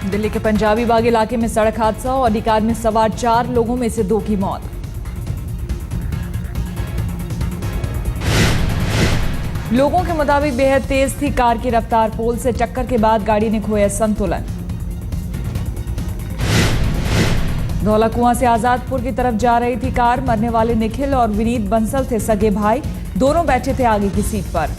दिल्ली के पंजाबी बाग इलाके में सड़क हादसा और कार में सवार 4 लोगों में से 2 की मौत। लोगों के मुताबिक बेहद तेज थी कार की रफ्तार। पोल से टक्कर के बाद गाड़ी ने खोया संतुलन। धौला कुआं से आजादपुर की तरफ जा रही थी कार। मरने वाले निखिल और विनीत बंसल थे सगे भाई। दोनों बैठे थे आगे की सीट पर।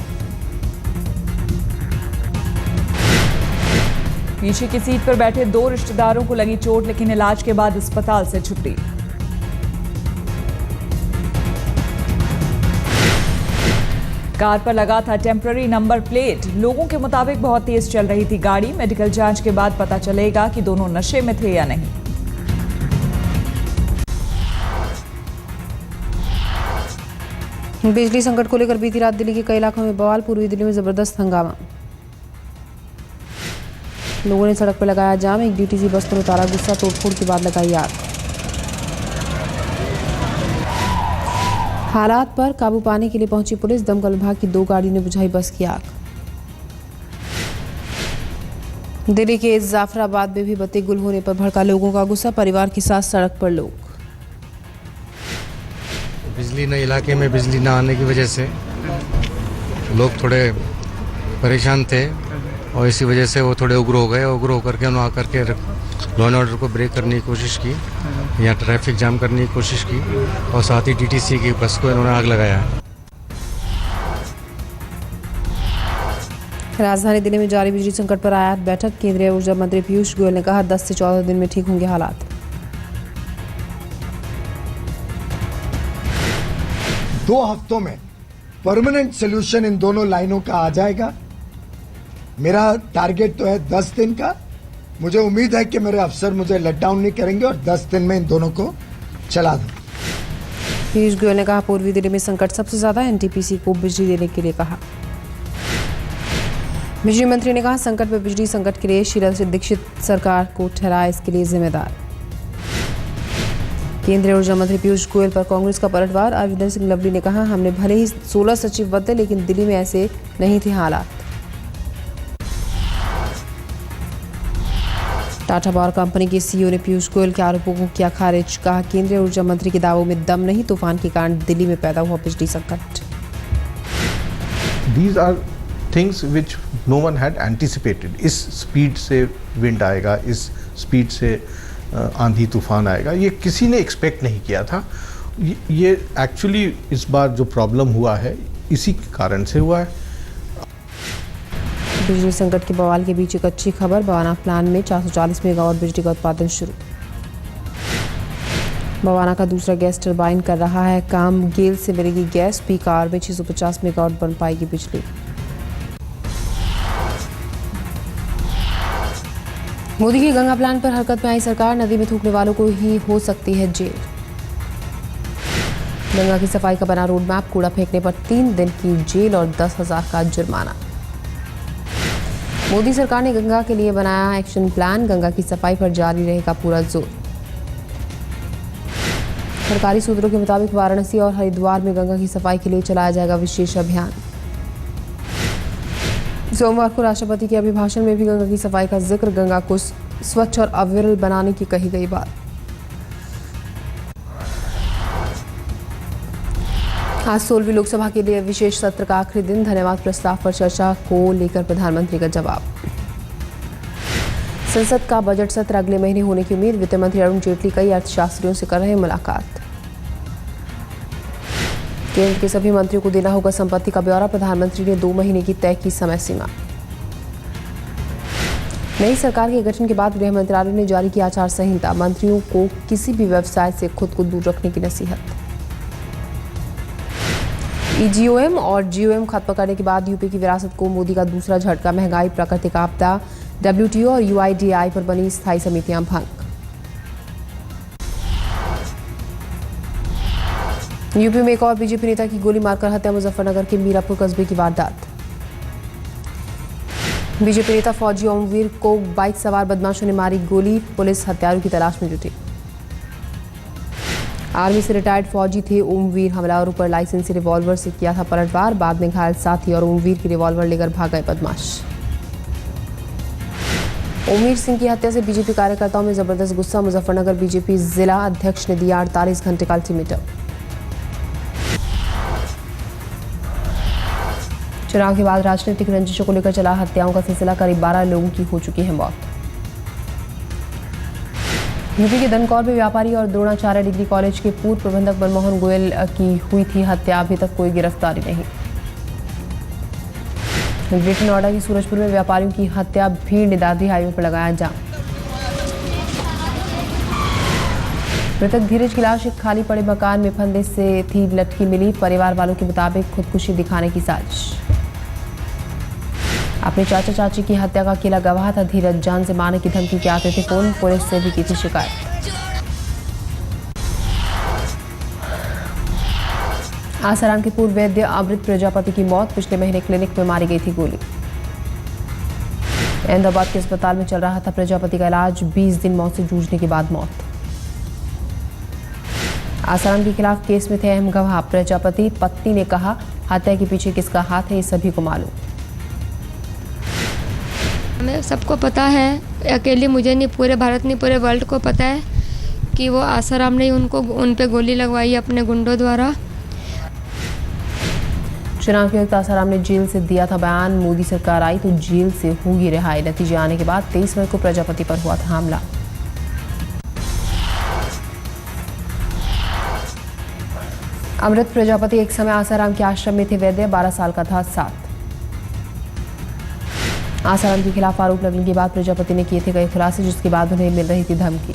पीछे की सीट पर बैठे 2 रिश्तेदारों को लगी चोट, लेकिन इलाज के बाद अस्पताल से छुट्टी। कार पर लगा था टेम्पररी नंबर प्लेट। लोगों के मुताबिक बहुत तेज चल रही थी गाड़ी। मेडिकल जांच के बाद पता चलेगा कि दोनों नशे में थे या नहीं। बिजली संकट को लेकर बीती रात दिल्ली के कई इलाकों में बवाल। पूर्वी दिल्ली में जबरदस्त हंगामा। लोगों ने सड़क पर लगाया जाम। एक डीटीसी बस पर उतारा गुस्सा। तोड़फोड़ के बाद लगाई आग। हालात पर काबू पाने के लिए पहुंची पुलिस। दमकल विभाग की 2 गाड़ी ने बुझाई बस की आग। दिल्ली के जाफराबाद में भी बत्ती गुल होने पर भड़का लोगों का गुस्सा। परिवार के साथ सड़क पर लोग। बिजली न इलाके में बिजली न आने की वजह से लोग थोड़े परेशान थे और इसी वजह से वो थोड़े उग्र हो गए। उग्र होकर के उन्होंने आकर के लॉ एंड ऑर्डर को ब्रेक करने की कोशिश की, यहाँ ट्रैफिक जाम करने की कोशिश की और साथ ही डीटीसी की बस को इन्होंने आग लगाया। राजधानी दिल्ली में जारी बिजली संकट पर आया बैठक। केंद्रीय ऊर्जा मंत्री पीयूष गोयल ने कहा 10 से 14 दिन में ठीक होंगे हालात। 2 हफ्तों में परमानेंट सोल्यूशन इन दोनों लाइनों का आ जाएगा। मेरा टारगेट तो है 10 दिन का। मुझे उम्मीद है कि मेरे अफसर मुझे लेट डाउन नहीं करेंगे और 10 दिन में इन दोनों को चला दूं। पीयूष गोयल ने कहा पूर्वी दिल्ली में संकट सबसे ज्यादा। एनटीपीसी को बिजली देने के लिए कहा। बिजली मंत्री ने कहा संकट में बिजली संकट के लिए शीला दीक्षित सरकार को ठहराया इसके लिए जिम्मेदार। केंद्रीय ऊर्जा मंत्री पीयूष गोयल पर कांग्रेस का पलटवार। अरविंदर सिंह लवली ने कहा हमने भले ही 16 सचिव बदले लेकिन दिल्ली में ऐसे नहीं थे हालात। टाटा पावर कंपनी के सीईओ ने पीयूष गोयल के आरोपों को किया खारिज। कहा केंद्रीय ऊर्जा मंत्री के दावों में दम नहीं। तूफान के कारण दिल्ली में पैदा हुआ बिजली संकट। These are things which no one had anticipated. इस स्पीड से विंड आएगा, इस स्पीड से आंधी तूफान आएगा, ये किसी ने एक्सपेक्ट नहीं किया था। ये एक्चुअली इस बार जो प्रॉब्लम हुआ है इसी कारण से हुआ है। बिजली संकट के बवाल के बीच एक अच्छी खबर। बवाना प्लांट में 440 मेगावाट बिजली का उत्पादन शुरू। बवाना का दूसरा गैस टरबाइन कर रहा है काम। गेल से मिलेगी गैस। पीक आवर में 650 मेगावाट बन पाएगी बिजली। मोदी की गंगा प्लान पर हरकत में आई सरकार। नदी में थूकने वालों को ही हो सकती है जेल। गंगा की सफाई का बना रोड मैप। कूड़ा फेंकने पर 3 दिन की जेल और 10,000 का जुर्माना। मोदी सरकार ने गंगा के लिए बनाया एक्शन प्लान। गंगा की सफाई पर जारी रहेगा पूरा जोर। सरकारी सूत्रों के मुताबिक वाराणसी और हरिद्वार में गंगा की सफाई के लिए चलाया जाएगा विशेष अभियान। सोमवार को राष्ट्रपति के अभिभाषण में भी गंगा की सफाई का जिक्र। गंगा को स्वच्छ और अविरल बनाने की कही गई बात। आज 16वीं लोकसभा के लिए विशेष सत्र का आखिरी दिन। धन्यवाद प्रस्ताव पर चर्चा को लेकर प्रधानमंत्री का जवाब। संसद का बजट सत्र अगले महीने होने की उम्मीद। वित्त मंत्री अरुण जेटली कई अर्थशास्त्रियों से कर रहे मुलाकात। केंद्र के सभी मंत्रियों को देना होगा संपत्ति का ब्यौरा। प्रधानमंत्री ने 2 महीने की तय की समय सीमा। नई सरकार के गठन के बाद गृह मंत्रालय ने जारी की आचार संहिता। मंत्रियों को किसी भी व्यवसाय से खुद को दूर रखने की नसीहत। ईजीओएम और जीओएम खत्म करने के बाद यूपी की विरासत को मोदी का दूसरा झटका। महंगाई, प्राकृतिक आपदा, डब्ल्यूटीओ और यूआईडीआई पर बनी स्थायी समितियां भंग। यूपी में एक और बीजेपी नेता की गोली मारकर हत्या। मुजफ्फरनगर के मीरापुर कस्बे की वारदात। बीजेपी नेता फौजी ओमवीर को बाइक सवार बदमाशों ने मारी गोली। पुलिस हत्यारों की तलाश में जुटी। आर्मी से रिटायर्ड फौजी थे ओमवीर। हमलावरों पर लाइसेंसी रिवॉल्वर से किया था पलटवार। बाद में घायल साथी और ओमवीर की रिवॉल्वर लेकर भाग गए बदमाश। ओमवीर सिंह की हत्या से बीजेपी कार्यकर्ताओं में जबरदस्त गुस्सा। मुजफ्फरनगर बीजेपी जिला अध्यक्ष ने दिया 48 घंटे का अल्टीमेटम। चुनाव के बाद राजनीतिक रंजिशों को लेकर चला हत्याओं का सिलसिला। करीब 12 लोगों की हो चुकी है मौत। यूपी के दनकौर में व्यापारी और द्रोणाचार्य डिग्री कॉलेज के पूर्व प्रबंधक मनमोहन गोयल की हुई थी हत्या। अभी तक कोई गिरफ्तारी नहीं। ग्रेटर नोएडा की सूरजपुर में व्यापारियों की हत्या। भीड़ निदादी हाईवे पर लगाया जाम। मृतक धीरज की लाश एक खाली पड़े मकान में फंदे से थी लटकी मिली। परिवार वालों के मुताबिक खुदकुशी दिखाने की साजिश। अपने चाचा चाची की हत्या का अकेला गवाह था धीरज। जान से मारने की धमकी के आते थे फोन। पुलिस से भी की थी शिकायत। आसाराम के पूर्व वैद्य अमृत प्रजापति की मौत। पिछले महीने क्लिनिक में मारी गई थी गोली। अहमदाबाद के अस्पताल में चल रहा था प्रजापति का इलाज। 20 दिन मौत से जूझने के बाद मौत। आसाराम के खिलाफ केस में थे अहम गवाह प्रजापति। पत्नी ने कहा हत्या के पीछे किसका हाथ है ये सभी को मालूम। हमें सबको पता है, अकेले मुझे नहीं, पूरे भारत नहीं पूरे वर्ल्ड को पता है कि वो आसाराम ने उन पे गोली लगवाई अपने गुंडों द्वारा। चुनाव के वक्त आसाराम ने जेल से दिया था बयान। मोदी सरकार आई तो जेल से होगी रिहाई। नतीजे आने के बाद 23 मई को प्रजापति पर हुआ था हमला। अमृत प्रजापति एक समय आसाराम के आश्रम में थे वैद्य। 12 साल का था साथ। आसाराम के खिलाफ आरोप लगने के बाद प्रजापति ने किए थे कई खुलासे, जिसके बाद उन्हें मिल रही थी धमकी।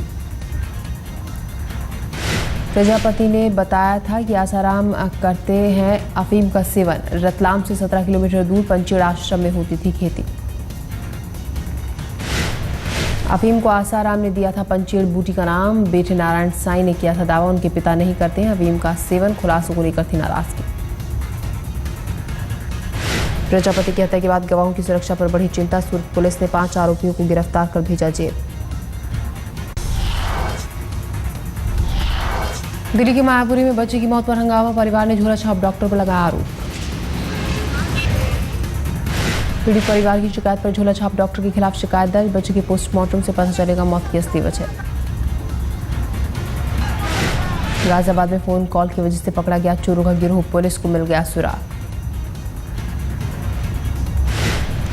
प्रजापति ने बताया था कि आसाराम करते हैं अफीम का सेवन। रतलाम से 17 किलोमीटर दूर पंचेड़ आश्रम में होती थी खेती। अफीम को आसाराम ने दिया था पंचेड़ बूटी का नाम। बेटे नारायण साईं ने किया था दावा उनके पिता नहीं करते हैं अफीम का सेवन। खुलासों को लेकर थी नाराजगी। प्रजापति की हत्या के बाद गवाहों की सुरक्षा पर बढ़ी चिंता। सूरत पुलिस ने 5 आरोपियों को गिरफ्तार कर भेजा जेल। दिल्ली के मायापुरी में बच्चे की मौत पर हंगामा। परिवार ने झोला छाप डॉक्टर पर लगाया आरोप। पीड़ित परिवार की शिकायत पर झोला छाप डॉक्टर के खिलाफ शिकायत दर्ज। बच्चे के पोस्टमार्टम से पता चलेगा मौत की असली वजह। गाजियाबाद में फोन कॉल की वजह से पकड़ा गया चोरों का गिरोह। पुलिस को मिल गया सुराग।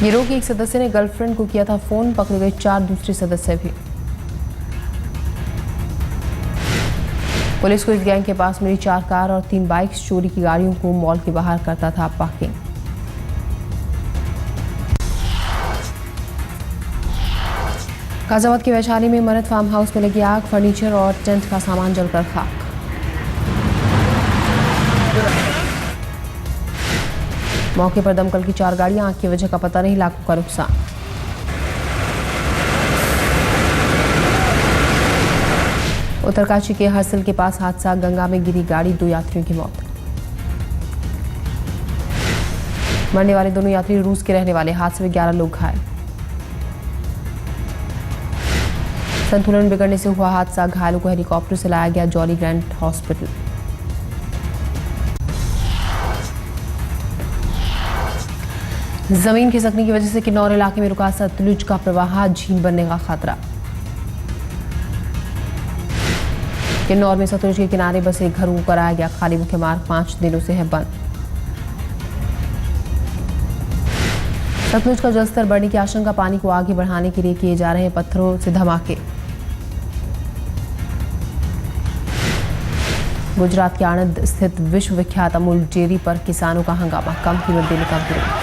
गिरोह के एक सदस्य ने गर्लफ्रेंड को किया था फोन। पकड़े गए 4 दूसरे सदस्य भी। पुलिस को इस गैंग के पास मिली 4 कार और 3 बाइक्स। चोरी की गाड़ियों को मॉल के बाहर करता था पार्किंग। गाजियाबाद के वैशाली में मरद फार्म हाउस में लगी आग। फर्नीचर और टेंट का सामान जलकर खाक। मौके पर दमकल की 4 गाड़ियां। आग की वजह का पता नहीं। लाखों का नुकसान। उत्तरकाशी के हरसिल के पास हादसा। गंगा में गिरी गाड़ी। 2 यात्रियों की मौत। मरने वाले दोनों यात्री रूस के रहने वाले। हादसे में 11 लोग घायल। संतुलन बिगड़ने से हुआ हादसा। घायलों को हेलीकॉप्टर से लाया गया जॉली ग्रैंड हॉस्पिटल। जमीन खिसकने की वजह से किन्नौर इलाके में रुका सतलुज का प्रवाह। झील बनने का खतरा। किन्नौर में सतलुज के किनारे बसे घरों को कराया गया खाली। मुख्य मार्ग 5 दिनों से है बंद। सतलुज का जलस्तर बढ़ने की आशंका। पानी को आगे बढ़ाने के लिए किए जा रहे हैं पत्थरों से धमाके। गुजरात के आणंद स्थित विश्व विख्यात अमूल डेयरी पर किसानों का हंगामा। कम कीमत देने का विरोध।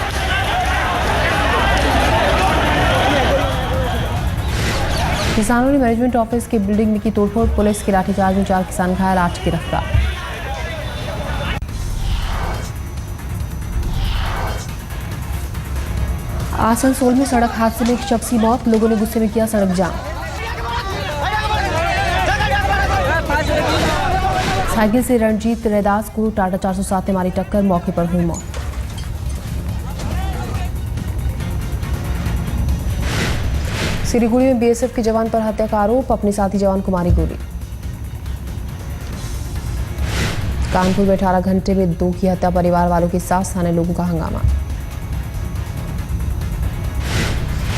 किसानों ने मैनेजमेंट ऑफिस की बिल्डिंग में की तोड़फोड़। पुलिस के लाठीचार्ज में 4 किसान घायल। 8 गिरफ्तार। आसनसोल में सड़क हादसे में एक शख्स की मौत। लोगों ने गुस्से में किया सड़क जाम। साइकिल से रणजीत रैदास को टाटा 407 ने मारी टक्कर। मौके पर हुई मौत। सिलीगुड़ी में बीएसएफ के जवान पर हत्या का आरोप। अपने साथी जवान को मारी गोली। कानपुर में 18 घंटे में 2 की हत्या। परिवार वालों के साथ स्थानीय लोगों का हंगामा।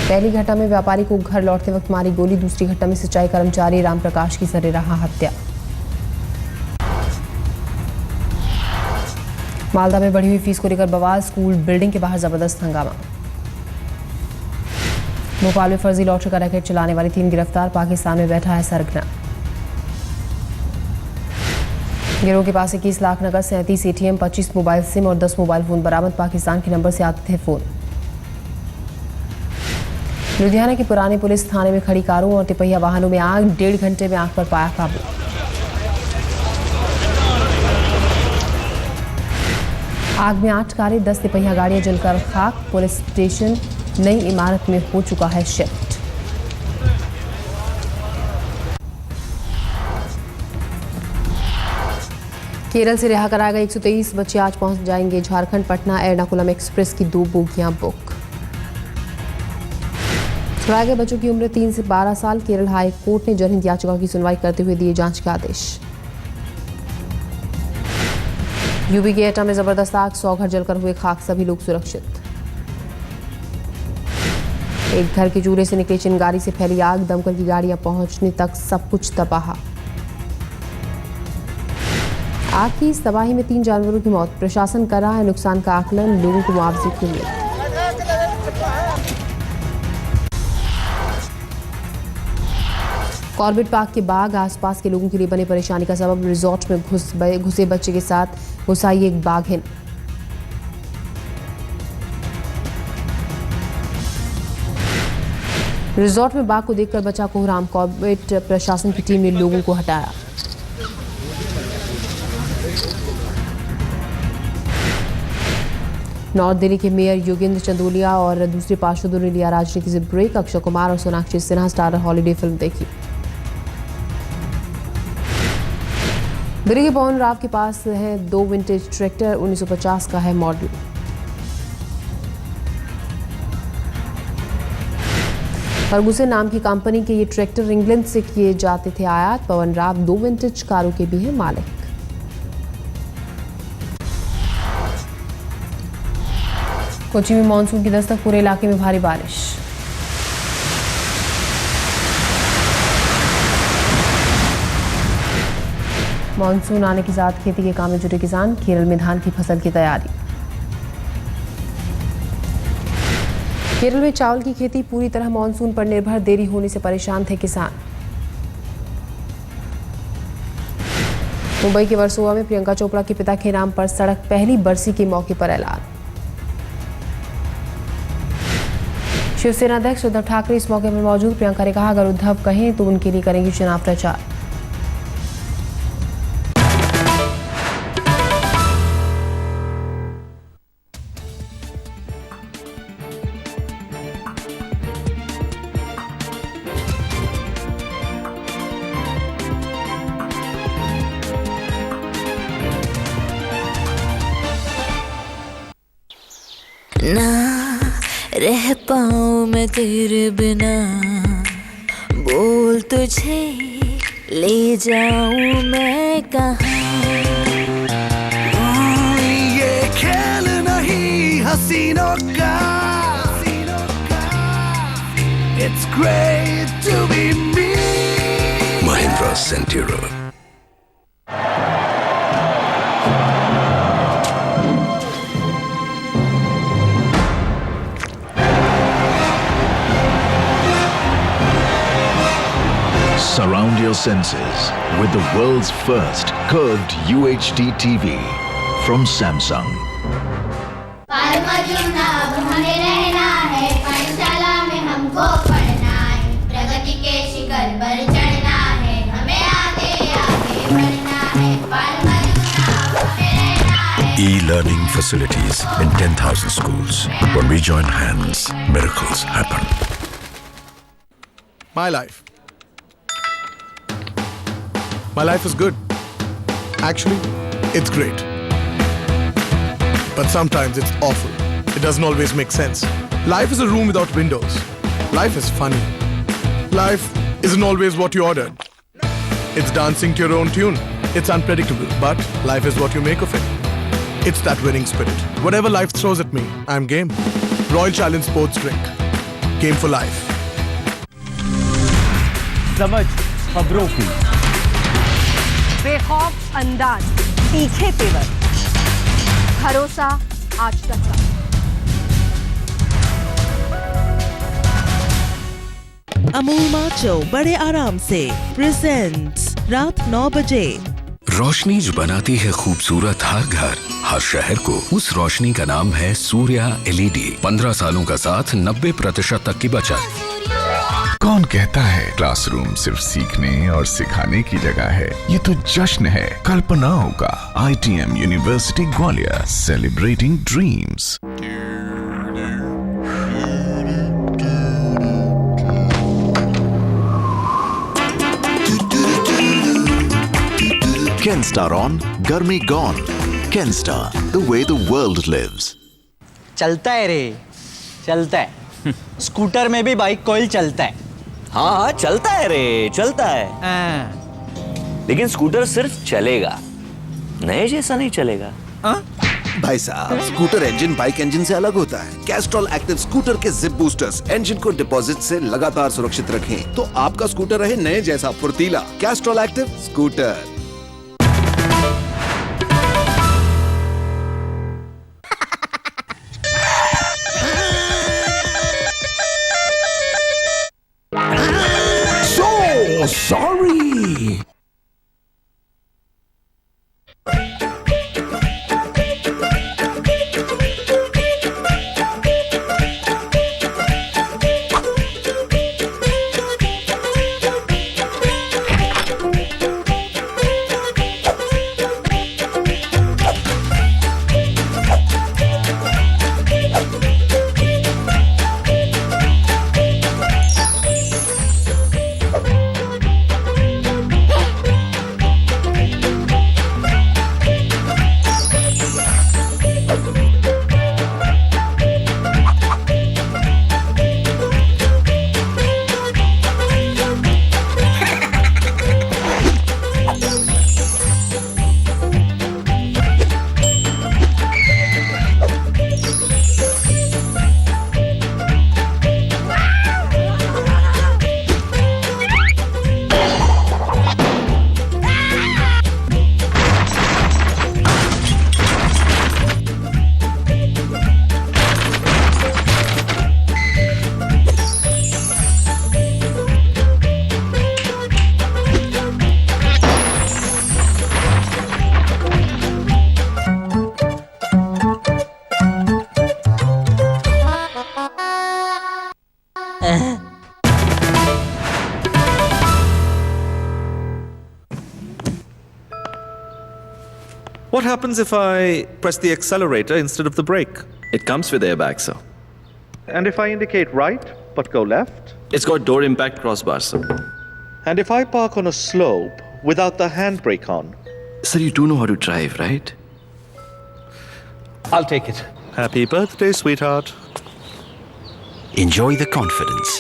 पहली घटना में व्यापारी को घर लौटते वक्त मारी गोली, दूसरी घटना में सिंचाई कर्मचारी रामप्रकाश की सरेराह हत्या। मालदा में बढ़ी हुई फीस को लेकर बवाल, स्कूल बिल्डिंग के बाहर जबरदस्त हंगामा। भोपाल में फर्जी लॉटरी का रैकेट चलाने वाली 3 गिरफ्तार, पाकिस्तान में बैठा है सरगना। गिरोह के पास 21 लाख नकद, 37 ATM, 25 मोबाइल सिम और 10 मोबाइल फोन बरामद। पाकिस्तान के नंबर से आते थे फोन। लुधियाना के पुराने पुलिस थाने में खड़ी कारों और तिपहिया वाहनों में आग, 1.5 घंटे में आग पर पाया काबू। आग में 8 कारें, 10 तिपहिया गाड़ियां जलकर खाक। पुलिस स्टेशन नई इमारत में हो चुका है शिफ्ट। केरल से रिहा कराया गया 123 बच्चे आज पहुंच जाएंगे झारखंड। पटना एर्नाकुलम एक्सप्रेस की 2 बोगियां बुक। छुड़ाए गए बच्चों की उम्र 3 से 12 साल। केरल हाई कोर्ट ने जनहित याचिका की सुनवाई करते हुए दिए जांच के आदेश। यूपी के एटा में जबरदस्त आग, 100 घर जलकर हुए खाक, सभी लोग सुरक्षित। एक घर के चूल्हे से निकली चिंगारी से फैली आग, दमकल की गाड़ियां पहुंचने तक सब कुछ तबाह। आग की इस तबाही में 3 जानवरों की मौत। प्रशासन कर रहा है नुकसान का आकलन, लोगों को मुआवजे की उम्मीद। कॉर्बेट पार्क के बाग आसपास के लोगों के लिए बने परेशानी का सबब। रिजॉर्ट में घुसे बच्चे के साथ घुसाई एक बाघिन। रिजॉर्ट में बाघ को देखकर बचा कोहराम। कॉर्बेट प्रशासन की टीम ने लोगों को हटाया। नॉर्थ दिल्ली के मेयर योगेंद्र चंदोलिया और दूसरे पार्षदों ने लिया राजनीति से ब्रेक। अक्षय कुमार और Sonakshi Sinha star holiday film देखी। दिल्ली के पवन राव के पास है 2 विंटेज ट्रैक्टर, 1950 का है मॉडल। फर्गुसन नाम की कंपनी के ये ट्रैक्टर इंग्लैंड से किए जाते थे आयात। पवन राव 2 विंटेज कारों के भी हैं मालिक। कोची में मानसून की दस्तक, पूरे इलाके में भारी बारिश। मानसून आने के साथ खेती के काम में जुटे किसान। केरल में धान की फसल की तैयारी। केरल में चावल की खेती पूरी तरह मानसून पर निर्भर, देरी होने से परेशान थे किसान। मुंबई के वर्सोवा में प्रियंका चोपड़ा के पिता के नाम पर सड़क, पहली बरसी के मौके पर ऐलान। शिवसेना अध्यक्ष उद्धव ठाकरे इस मौके पर मौजूद। प्रियंका ने कहा, अगर उद्धव कहें तो उनके लिए करेंगे चुनाव प्रचार। ना रह पाऊं मैं तेरे बिना, बोल तुझे ले जाऊं मैं कहाँ। ये खेल नहीं हसीनों का, It's great to be me. Mahindra Centura. Surround your senses with the world's first curved UHD TV from Samsung. हमें रहना है, पाठशाला में हमको पढ़ना है, प्रगति के शिखर पर चढ़ना है, हमें आगे आगे बढ़ना है, हमें रहना है। E-learning facilities in 10,000 schools. When we join hands, miracles happen. My life. My life is good. Actually, it's great. But sometimes it's awful. It doesn't always make sense. Life is a room without windows. Life is funny. Life isn't always what you ordered. It's dancing to your own tune. It's unpredictable, but life is what you make of it. It's that winning spirit. Whatever life throws at me, I'm game. Royal Challenge Sports Drink. game for life. समझ खबरों की, बेखौफ अंदाज, तीखे तेवर, भरोसा आज तक का। अमूल माचो बड़े आराम से प्रेजेंट्स रात 9 बजे। रोशनी जो बनाती है खूबसूरत हर घर, हर शहर को, उस रोशनी का नाम है सूर्या LED। 15 सालों का साथ 90% तक की बचत। कौन कहता है क्लासरूम सिर्फ सीखने और सिखाने की जगह है? ये तो जश्न है कल्पनाओं का। ITM university Gwalior, celebrating dreams. Kenstar on, गर्मी gone. Kenstar, the way the world lives. चलता है रे, चलता है। स्कूटर में भी बाइक कॉइल चलता है। हाँ चलता है रे, चलता है। लेकिन स्कूटर सिर्फ चलेगा, नए जैसा नहीं चलेगा। भाई साहब, स्कूटर इंजन बाइक इंजन से अलग होता है। कैस्ट्रॉल एक्टिव स्कूटर के जिप बूस्टर्स इंजन को डिपॉजिट से लगातार सुरक्षित रखें, तो आपका स्कूटर रहे नए जैसा फुर्तीला। Castrol active scooter. Sorry. What happens if I press the accelerator instead of the brake? It comes with airbags, sir. And if I indicate right but go left? It's got door impact crossbars, sir. And if I park on a slope without the handbrake on? Sir, you do know how to drive, right? I'll take it. Happy birthday, sweetheart. Enjoy the confidence.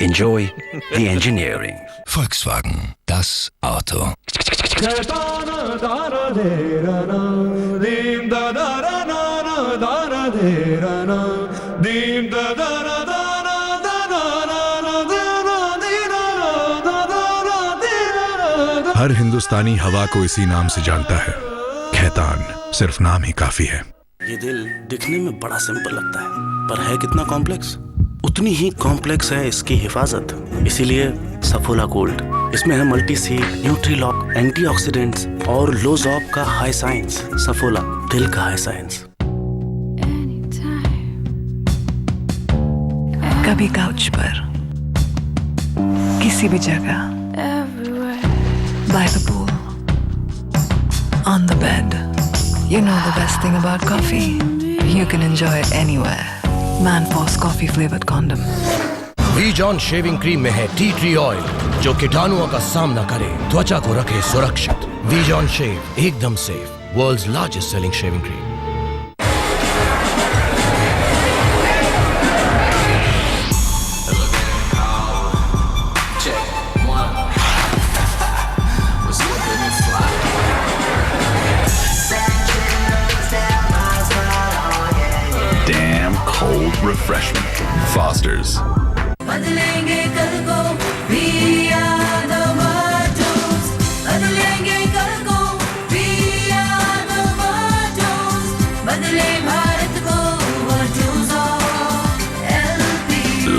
Enjoy the engineering. Volkswagen, das Auto. हर हिंदुस्तानी हवा को इसी नाम से जानता है, खैतान। सिर्फ नाम ही काफी है। ये दिल दिखने में बड़ा सिंपल लगता है, पर है कितना कॉम्प्लेक्स। उतनी ही कॉम्प्लेक्स है इसकी हिफाजत, इसीलिए सफोला गोल्ड। इसमें है मल्टी सीड, न्यूट्रीलॉक, एंटीऑक्सीडेंट्स और लोजॉप का हाई साइंस। सफोला, दिल का हाई साइंस। कभी काउच पर, किसी भी जगह, by the pool, on the bed. You know the best thing about coffee? You can enjoy it anywhere. Manforce coffee flavored condom. V-John shaving cream में है टी ट्री ऑयल, जो कीटाणुओं का सामना करे, त्वचा को रखे सुरक्षित। V-John शेव, एकदम safe. World's largest selling shaving cream. Damn cold refreshment. Foster's.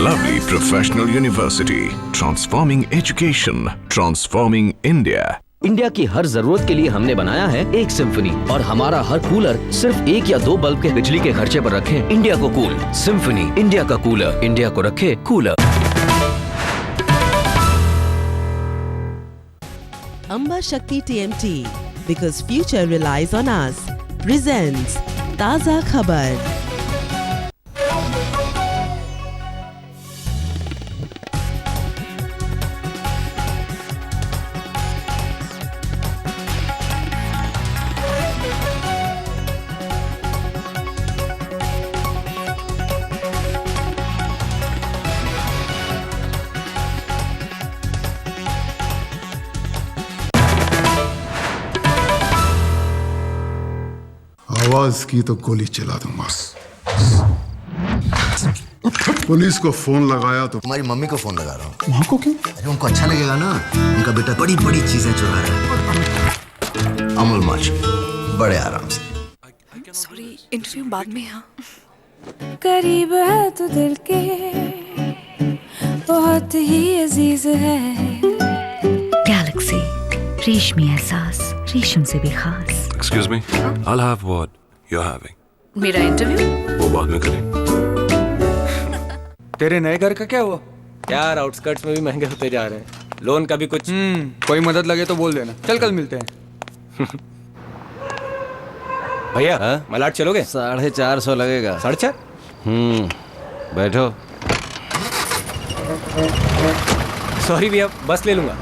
lovely professional university, transforming education, transforming India. India की हर जरूरत के लिए हमने बनाया है एक सिम्फनी और हमारा हर कूलर सिर्फ 1 या 2 बल्ब के बिजली के खर्चे पर रखे इंडिया को कूल। सिम्फनी, इंडिया का कूलर, इंडिया को रखे cooler. Amba Shakti TMT, because future relies on us, presents Taza Khabar. आवाज की तो गोली चला दूंगा। पुलिस को फोन लगाया तो तुम्हारी मम्मी को फोन लगा रहा हूँ। माँ को क्यों? अरे उनको अच्छा लगेगा ना, उनका बेटा बड़ी बड़ी चीजें चुरा रहा है। अमूल माच बड़े आराम से। सॉरी, इंटरव्यू बाद में। हाँ, करीब है तो दिल के बहुत ही अजीज है। गैलेक्सी, रेशमी एहसास, रेशम से भी खास। Excuse me, I'll have what you're having. मेरा इंटरव्यू वो बाद में करें। तेरे नए घर का क्या हुआ? यार आउटस्कर्ट्स में भी महंगे होते जा रहे हैं। लोन का भी कुछ कोई मदद लगे तो बोल देना। चल कल मिलते हैं। भैया मलाड चलोगे? 450 लगेगा। 4.5? बैठो। सॉरी भैया, बस ले लूंगा।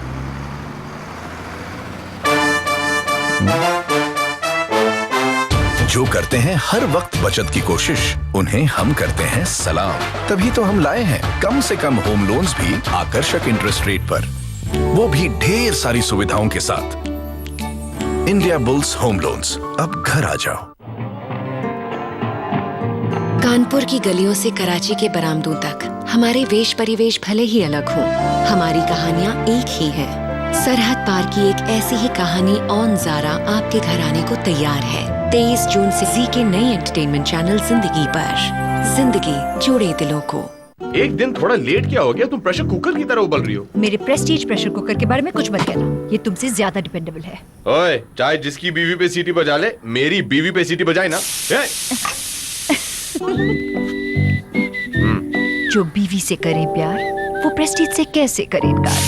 जो करते हैं हर वक्त बचत की कोशिश, उन्हें हम करते हैं सलाम। तभी तो हम लाए हैं कम से कम होम लोन्स भी आकर्षक इंटरेस्ट रेट पर, वो भी ढेर सारी सुविधाओं के साथ। इंडिया बुल्स होम लोन्स, अब घर आ जाओ। कानपुर की गलियों से कराची के बरामदों तक हमारे वेश परिवेश भले ही अलग हों, हमारी कहानियाँ एक ही है। सरहद पार की एक ऐसी ही कहानी ऑन ज़ारा आपके घर आने को तैयार है। 23 जून से जी के नए एंटरटेनमेंट चैनल जिंदगी पर। जिंदगी जोड़े दिलों को। एक दिन थोड़ा लेट क्या हो गया? तुम प्रेशर कुकर की तरह उबल रही हो। मेरे प्रेस्टीज प्रेशर कुकर के बारे में कुछ मत कहना, ये तुमसे ज्यादा डिपेंडेबल है। ओए, चाहे जिसकी बीवी पे सीटी बजा ले, मेरी बीवी पे सीटी बजाए ना। जो बीवी से करे प्यार, वो प्रेस्टीज से कैसे करे इनकार?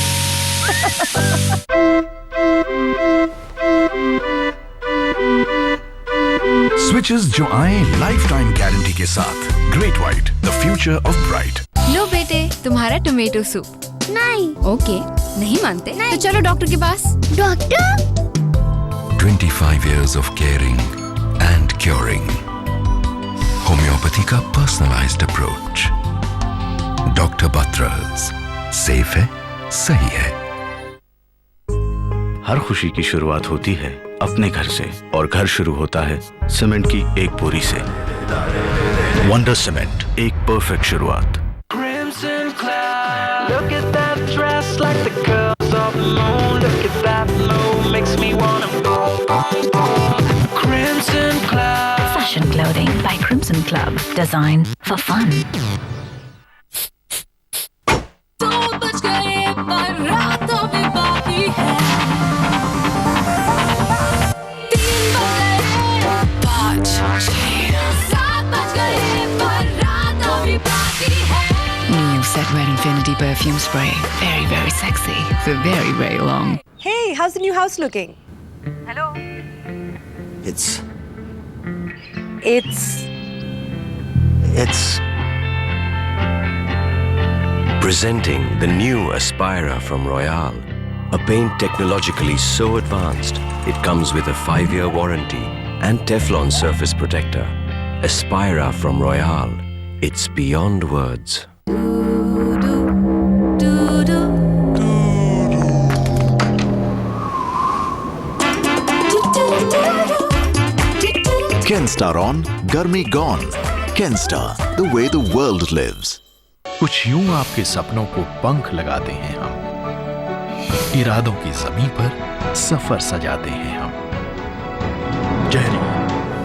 स्विचेस जो आए लाइफ टाइम गारंटी के साथ। Great white, the future of bright. लो बेटे, तुम्हारा टोमेटो सूप। नहीं। ओके, नहीं मानते? नहीं। तो चलो डॉक्टर के पास। Doctor? 25 years of caring and curing. Homeopathy का personalised approach. Doctor Batra's, safe है, सही है। हर खुशी की शुरुआत होती है अपने घर से, और घर शुरू होता है सीमेंट की एक बोरी से। वंडर सीमेंट, एक परफेक्ट शुरुआत। Fashion clothing by Crimson Club, designed for fun. New Set Red Infinity perfume spray. Very, very sexy for very, very long. Hey, how's the new house looking? Hello. It's Presenting the new Aspira from Royale. A paint technologically so advanced, it comes with a 5-year warranty and Teflon surface protector. Aspira from Royale. It's beyond words. Kenstar on, Garmi gone. Kenstar, the way the world lives. कुछ यूं आपके सपनों को पंख लगाते हैं हम, इरादों की जमीन पर सफर सजाते हैं हम। Dairy,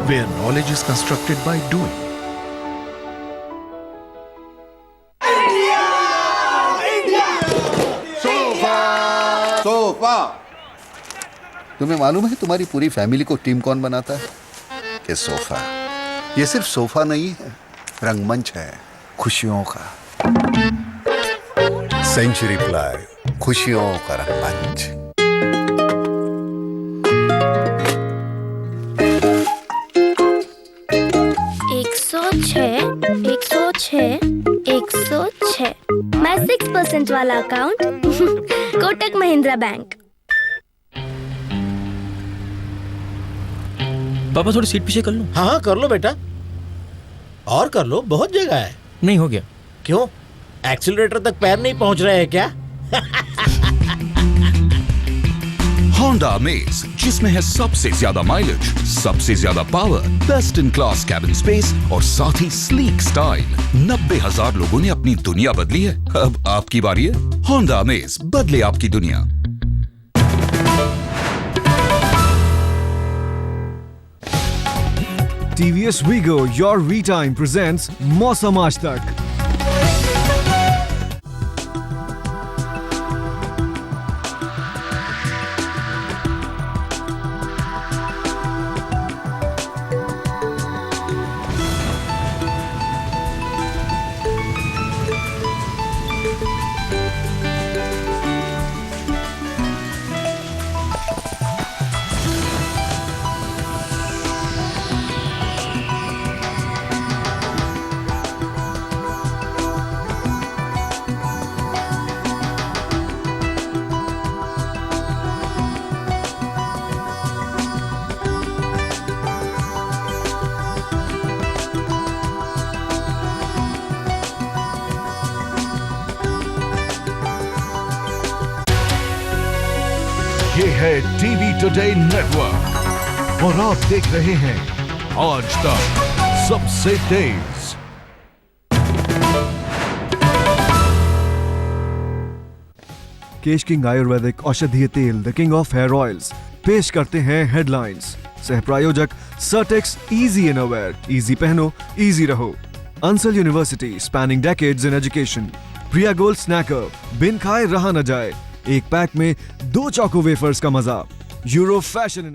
where knowledge is constructed by doing. India! Sofa. तुम्हें मालूम है तुम्हारी पूरी फैमिली को टीम कौन बनाता है? ये सोफा। ये सिर्फ सोफा नहीं है, रंगमंच है खुशियों का। सेंचुरी प्लाई, खुशियों का रंगमंच। मैं 6% वाला अकाउंट कोटक महिंद्रा बैंक। पापा थोड़ी सीट पीछे कर लो। हाँ हाँ कर लो बेटा, और कर लो, बहुत जगह है। नहीं हो गया। क्यों, एक्सीलरेटर तक पैर नहीं पहुंच रहे हैं क्या? होंडा अमेज, जिसमें है सबसे ज्यादा माइलेज, सबसे ज्यादा power, best in class cabin space और साथ ही स्लीक स्टाइल। 90,000 लोगों ने अपनी दुनिया बदली है, अब आपकी बारी है। होंडा अमेज, बदले आपकी दुनिया। TVS Wigo, your V-Time presents मौसम आज तक। ये है टीवी टुडे नेटवर्क और आप देख रहे हैं आज तक सबसे तेज। केश किंग आयुर्वेदिक औषधीय तेल, the king of hair oils, पेश करते हैं हेडलाइंस। सह प्रायोजक सर्टेक्स इजी इनोवेयर, इजी पहनो इजी रहो। Ansal university, spanning decades in education. Priya gold snacker, बिन खाए रहा न जाए, एक पैक में 2 चोको वेफर्स का मजा। Euro fashion